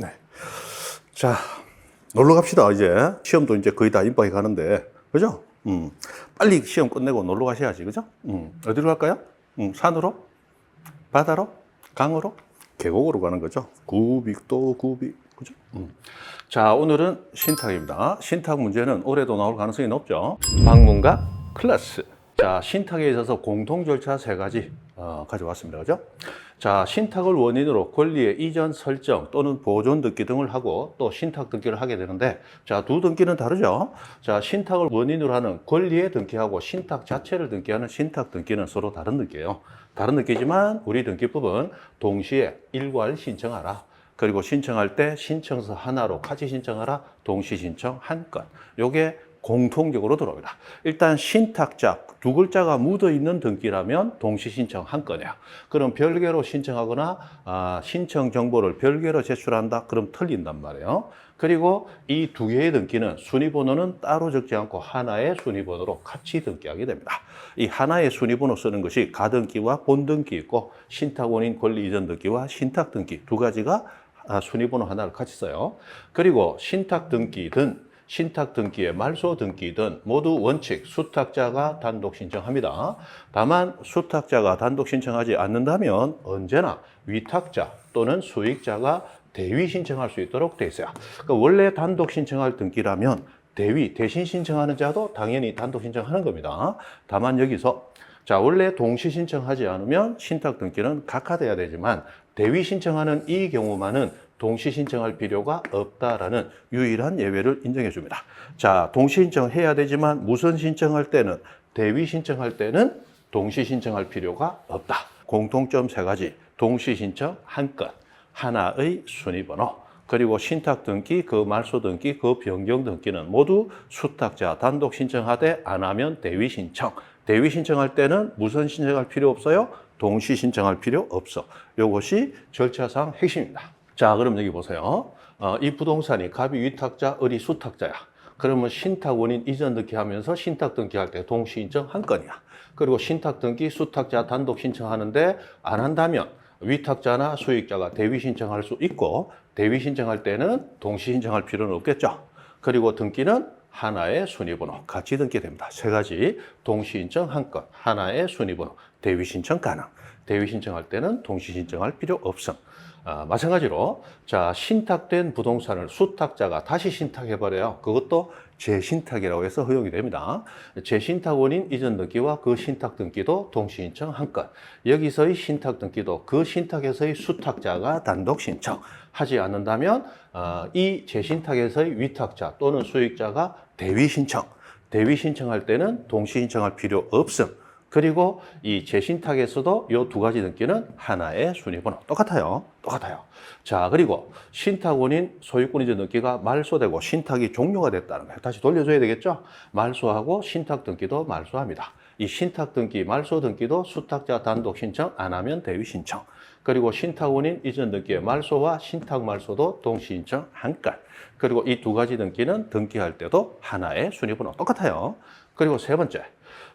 네. 자, 놀러 갑시다, 이제. 시험도 이제 거의 다 임박해 가는데. 그죠? 빨리 시험 끝내고 놀러 가셔야지. 그죠? 어디로 갈까요? 산으로? 바다로? 강으로? 계곡으로 가는 거죠. 구빅도 구빅. 그죠? 자, 오늘은 신탁입니다. 신탁 문제는 올해도 나올 가능성이 높죠. 방문가 클래스. 자, 신탁에 있어서 공통 절차 세 가지 가져왔습니다. 그죠? 자, 신탁을 원인으로 권리의 이전 설정 또는 보존 등기 등을 하고 또 신탁 등기를 하게 되는데, 자, 두 등기는 다르죠. 자, 신탁을 원인으로 하는 권리의 등기하고 신탁 자체를 등기하는 신탁 등기는 서로 다른 등기예요. 다른 등기지만 우리 등기법은 동시에 일괄 신청하라. 그리고 신청할 때 신청서 하나로 같이 신청하라. 동시 신청 한 건. 요게 공통적으로 들어옵니다. 일단 신탁자 두 글자가 묻어 있는 등기라면 동시 신청 한 건이야. 그럼 별개로 신청하거나 신청 정보를 별개로 제출한다. 그럼 틀린단 말이에요. 그리고 이 두 개의 등기는 순위번호는 따로 적지 않고 하나의 순위번호로 같이 등기하게 됩니다. 이 하나의 순위번호 쓰는 것이 가등기와 본등기 있고 신탁원인 권리 이전 등기와 신탁 등기 두 가지가 순위번호 하나를 같이 써요. 그리고 신탁 등기든 신탁 등기의 말소 등기든 모두 원칙 수탁자가 단독 신청합니다. 다만 수탁자가 단독 신청하지 않는다면 언제나 위탁자 또는 수익자가 대위 신청할 수 있도록 돼 있어요. 그러니까 원래 단독 신청할 등기라면 대위 대신 신청하는 자도 당연히 단독 신청하는 겁니다. 다만 여기서 자, 원래 동시 신청하지 않으면 신탁 등기는 각하돼야 되지만 대위 신청하는 이 경우만은 동시 신청할 필요가 없다라는 유일한 예외를 인정해 줍니다. 자, 동시 신청해야 되지만 무선 신청할 때는 대위 신청할 때는 동시 신청할 필요가 없다. 공통점 세 가지. 동시 신청 한 건, 하나의 순위번호, 그리고 신탁 등기, 그 말소 등기, 그 변경 등기는 모두 수탁자 단독 신청하되 안 하면 대위 신청. 대위 신청할 때는 무선 신청할 필요 없어요. 동시 신청할 필요 없어. 이것이 절차상 핵심입니다. 자, 그럼 여기 보세요. 이 부동산이 갑이 위탁자, 을이 수탁자야. 그러면 신탁 원인 이전 등기하면서 신탁 등기할 때 동시 신청 한 건이야. 그리고 신탁 등기 수탁자 단독 신청하는데 안 한다면 위탁자나 수익자가 대위 신청할 수 있고 대위 신청할 때는 동시 신청할 필요는 없겠죠. 그리고 등기는 하나의 순위번호 같이 등기됩니다. 세 가지 동시 신청 한 건, 하나의 순위번호, 대위 신청 가능. 대위 신청할 때는 동시 신청할 필요 없음. 마찬가지로 자, 신탁된 부동산을 수탁자가 다시 신탁해버려요. 그것도 재신탁이라고 해서 허용이 됩니다. 재신탁 원인 이전 등기와 그 신탁 등기도 동시 신청 한 건. 여기서의 신탁 등기도 그 신탁에서의 수탁자가 단독 신청하지 않는다면 이 재신탁에서의 위탁자 또는 수익자가 대위 신청. 대위 신청할 때는 동시 신청할 필요 없음. 그리고 이 재신탁에서도 이 두 가지 등기는 하나의 순위번호. 똑같아요. 똑같아요. 자, 그리고 신탁 원인 소유권 이전 등기가 말소되고 신탁이 종료가 됐다는 거예요. 다시 돌려줘야 되겠죠? 말소하고 신탁 등기도 말소합니다. 이 신탁 등기, 말소 등기도 수탁자 단독 신청 안 하면 대위 신청. 그리고 신탁 원인 이전 등기의 말소와 신탁 말소도 동시 신청 한 건. 그리고 이 두 가지 등기는 등기할 때도 하나의 순위번호. 똑같아요. 그리고 세 번째.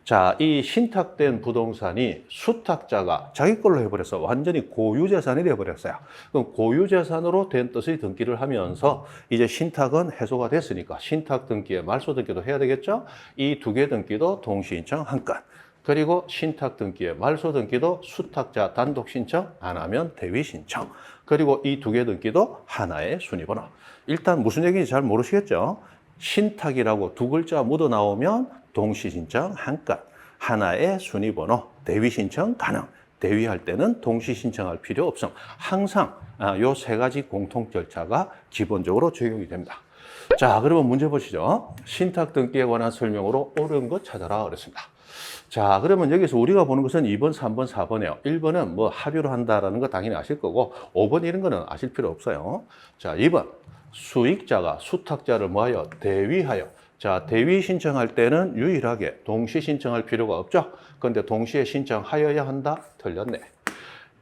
자, 이 신탁된 부동산이 수탁자가 자기 걸로 해버렸어. 완전히 고유재산이 되어버렸어요. 그럼 고유재산으로 된 뜻의 등기를 하면서 이제 신탁은 해소가 됐으니까 신탁 등기에 말소 등기도 해야 되겠죠? 이 두 개 등기도 동시 신청 한 건. 그리고 신탁 등기에 말소 등기도 수탁자 단독 신청 안 하면 대위 신청. 그리고 이 두 개 등기도 하나의 순위번호. 일단 무슨 얘기인지 잘 모르시겠죠? 신탁이라고 두 글자 묻어 나오면 동시 신청 한 건, 하나의 순위번호, 대위 신청 가능. 대위할 때는 동시 신청할 필요 없음. 항상 요 세 가지 공통 절차가 기본적으로 적용이 됩니다. 자, 그러면 문제 보시죠. 신탁 등기에 관한 설명으로 옳은 것 찾아라 그랬습니다. 자, 그러면 여기서 우리가 보는 것은 2번, 3번, 4번이에요. 1번은 뭐 합의로 한다라는 거 당연히 아실 거고 5번 이런 거는 아실 필요 없어요. 자, 2번. 수익자가 수탁자를 뭐하여? 대위하여. 자, 대위 신청할 때는 유일하게 동시 신청할 필요가 없죠. 그런데 동시에 신청하여야 한다? 틀렸네.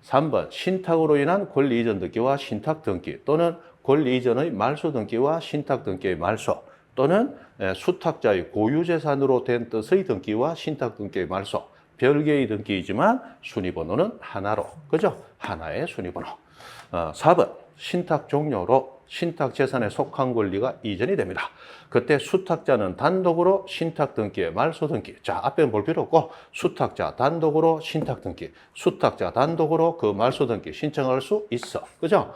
3번. 신탁으로 인한 권리 이전 등기와 신탁 등기 또는 권리 이전의 말소 등기와 신탁 등기의 말소 또는 수탁자의 고유재산으로 된 뜻의 등기와 신탁 등기의 말소 별개의 등기이지만 순위번호는 하나로. 그죠? 하나의 순위번호. 4번 신탁 종료로 신탁 재산에 속한 권리가 이전이 됩니다. 그때 수탁자는 단독으로 신탁 등기에 말소 등기. 자, 앞에는 볼 필요 없고 수탁자 단독으로 신탁 등기, 수탁자 단독으로 그 말소 등기 신청할 수 있어. 그죠?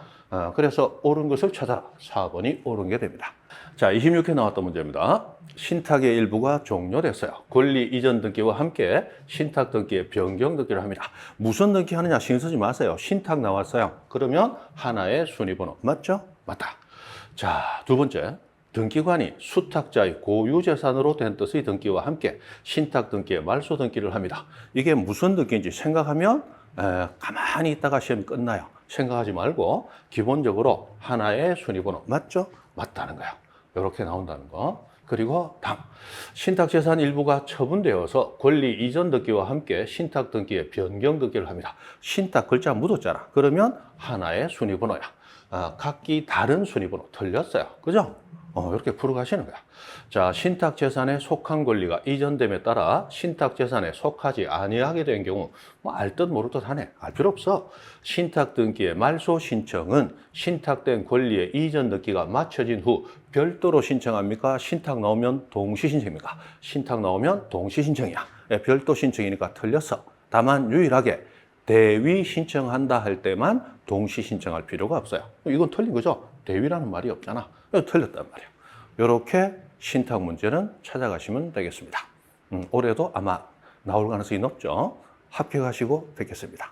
그래서 옳은 것을 찾아라. 4번이 옳은 게 됩니다. 자, 26회 나왔던 문제입니다. 신탁의 일부가 종료됐어요. 권리 이전 등기와 함께 신탁 등기의 변경 등기를 합니다. 무슨 등기 하느냐 신경 쓰지 마세요. 신탁 나왔어요. 그러면 하나의 순위번호. 맞죠? 맞다. 자, 두 번째. 등기관이 수탁자의 고유재산으로 된 뜻의 등기와 함께 신탁 등기의 말소 등기를 합니다. 이게 무슨 등기인지 생각하면 가만히 있다가 시험이 끝나요. 생각하지 말고 기본적으로 하나의 순위번호. 맞죠? 맞다는 거예요. 이렇게 나온다는 거. 그리고 다음, 신탁재산 일부가 처분되어서 권리 이전 등기와 함께 신탁 등기의 변경 등기를 합니다. 신탁 글자 묻었잖아. 그러면 하나의 순위번호야. 각기 다른 순위번호 틀렸어요. 그죠? 이렇게 풀어가시는 거야. 자, 신탁재산에 속한 권리가 이전됨에 따라 신탁재산에 속하지 아니하게 된 경우 뭐 알 듯 모를 듯 하네. 알 필요 없어. 신탁 등기의 말소 신청은 신탁된 권리의 이전 등기가 마쳐진 후 별도로 신청합니까? 신탁 나오면 동시 신청입니까? 신탁 나오면 동시 신청이야. 별도 신청이니까 틀렸어. 다만 유일하게 대위 신청한다 할 때만 동시 신청할 필요가 없어요. 이건 틀린 거죠? 대위라는 말이 없잖아. 틀렸단 말이에요. 이렇게 신탁 문제는 찾아가시면 되겠습니다. 올해도 아마 나올 가능성이 높죠. 합격하시고 뵙겠습니다.